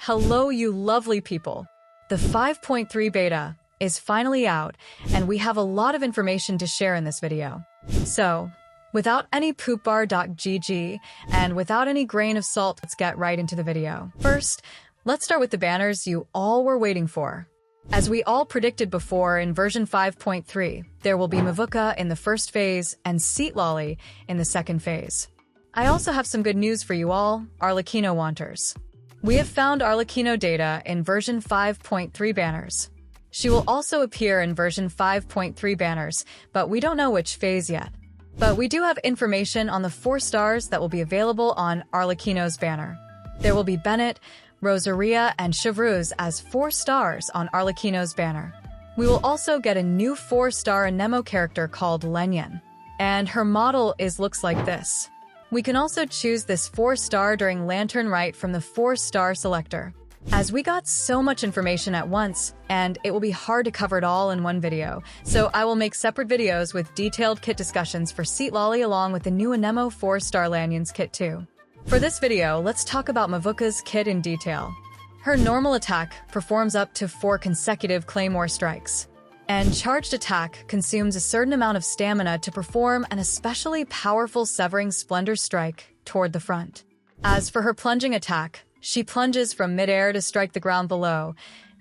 Hello, you lovely people. The 5.3 beta is finally out, and we have a lot of information to share in this video. So, without any poopbar.gg and without any grain of salt, let's get right into the video. First, let's start with the banners you all were waiting for. As we all predicted before, in version 5.3, there will be Mavuka in the first phase and Seat Lolly in the second phase. I also have some good news for you all, Arlecchino wanters. We have found Arlecchino data in version 5.3 banners. She will also appear in version 5.3 banners, but we don't know which phase yet. But we do have information on the 4 stars that will be available on Arlecchino's banner. There will be Bennett, Rosaria, and Chevruz as 4 stars on Arlecchino's banner. We will also get a new 4-star Anemo character called Lenyan, and her model looks like this. We can also choose this 4-star during Lantern Rite from the 4-star selector. As we got so much information at once, and it will be hard to cover it all in one video, so I will make separate videos with detailed kit discussions for Seat Lolly along with the new Anemo 4-star Lanyan's kit too. For this video, let's talk about Mavuka's kit in detail. Her normal attack performs up to 4 consecutive claymore strikes, and charged attack consumes a certain amount of stamina to perform an especially powerful severing splendor strike toward the front. As for her plunging attack, she plunges from midair to strike the ground below,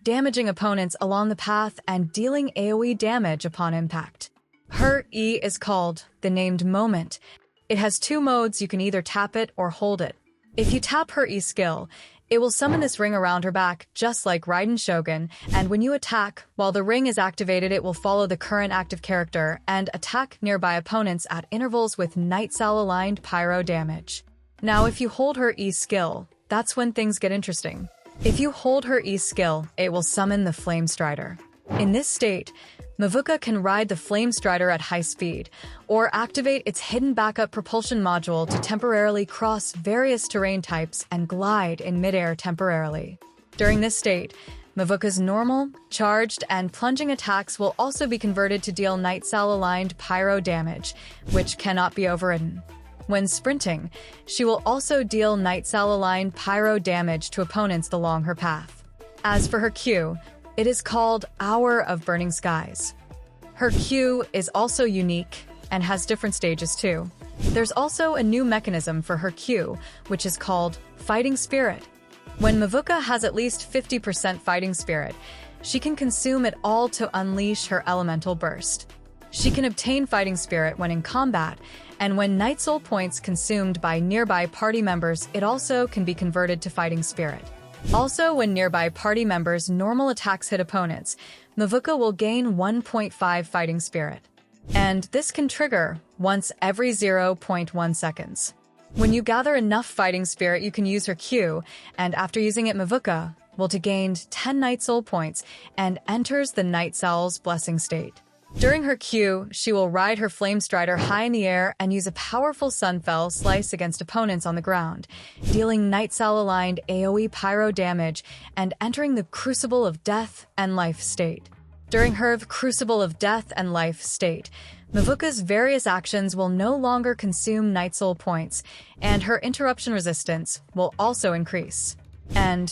damaging opponents along the path and dealing AoE damage upon impact. Her E is called the named moment. It has 2 modes. You can either tap it or hold it. If you tap her E skill, it will summon this ring around her back, just like Raiden Shogun, and when you attack, while the ring is activated, it will follow the current active character and attack nearby opponents at intervals with Nightsoul-aligned pyro damage. Now, if you hold her E skill, that's when things get interesting. If you hold her E skill, it will summon the Flame Strider. In this state, Mavuka can ride the Flame Strider at high speed, or activate its hidden backup propulsion module to temporarily cross various terrain types and glide in midair temporarily. During this state, Mavuka's normal, charged, and plunging attacks will also be converted to deal Nightsoul-aligned pyro damage, which cannot be overridden. When sprinting, she will also deal Nightsoul-aligned pyro damage to opponents along her path. As for her Q, it is called Hour of Burning Skies. Her Q is also unique and has different stages too. There's also a new mechanism for her Q, which is called Fighting Spirit. When Mavuka has at least 50% Fighting Spirit, she can consume it all to unleash her elemental burst. She can obtain Fighting Spirit when in combat, and when Night Soul points consumed by nearby party members, it also can be converted to Fighting Spirit. Also, when nearby party members' normal attacks hit opponents, Mavuka will gain 1.5 Fighting Spirit. And this can trigger once every 0.1 seconds. When you gather enough Fighting Spirit, you can use her Q, and after using it, Mavuka will gain 10 Night Soul points and enters the Night Soul's blessing state. During her Q, she will ride her Flame Strider high in the air and use a powerful Sunfell slice against opponents on the ground, dealing Nightsoul-aligned AoE pyro damage and entering the Crucible of Death and Life state. During her Crucible of Death and Life state, Mavuka's various actions will no longer consume Night Soul points, and her interruption resistance will also increase. And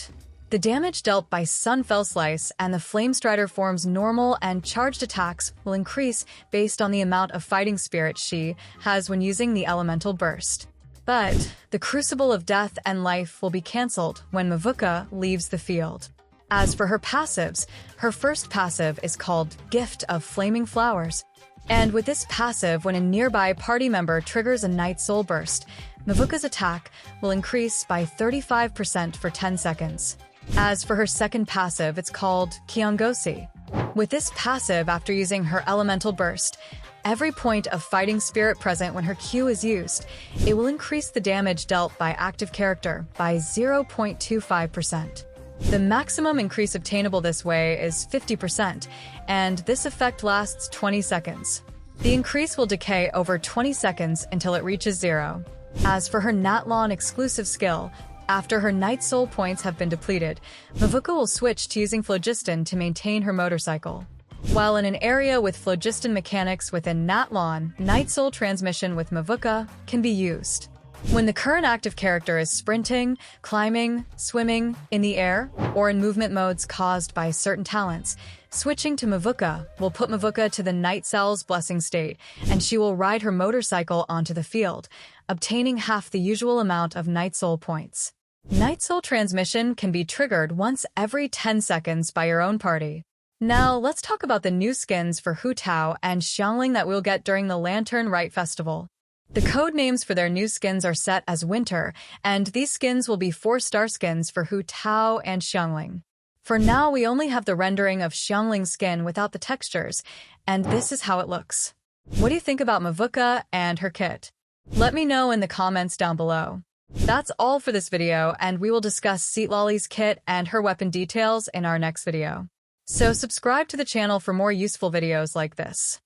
the damage dealt by Sunfell Slice and the Flame Strider form's normal and charged attacks will increase based on the amount of Fighting Spirit she has when using the Elemental Burst. But the Crucible of Death and Life will be cancelled when Mavuka leaves the field. As for her passives, her first passive is called Gift of Flaming Flowers. And with this passive, when a nearby party member triggers a Night Soul Burst, Mavuka's attack will increase by 35% for 10 seconds. As for her second passive, it's called Kiongosi. With this passive, after using her Elemental Burst, every point of Fighting Spirit present when her Q is used, it will increase the damage dealt by active character by 0.25%. The maximum increase obtainable this way is 50%, and this effect lasts 20 seconds. The increase will decay over 20 seconds until it reaches 0. As for her Natlan exclusive skill, after her Night Soul points have been depleted, Mavuka will switch to using Phlogiston to maintain her motorcycle. While in an area with Phlogiston mechanics within Natlan, Night Soul transmission with Mavuka can be used. When the current active character is sprinting, climbing, swimming, in the air, or in movement modes caused by certain talents, switching to Mavuka will put Mavuka to the Night Cell's blessing state, and she will ride her motorcycle onto the field, obtaining half the usual amount of Night Soul points. Night Soul transmission can be triggered once every 10 seconds by your own party. Now, let's talk about the new skins for Hu Tao and Xiangling that we'll get during the Lantern Rite Festival. The code names for their new skins are set as Winter, and these skins will be 4-star skins for Hu Tao and Xiangling. For now, we only have the rendering of Xiangling's skin without the textures, and this is how it looks. What do you think about Mavuka and her kit? Let me know in the comments down below. That's all for this video, and we will discuss Seatlolly's kit and her weapon details in our next video. So subscribe to the channel for more useful videos like this.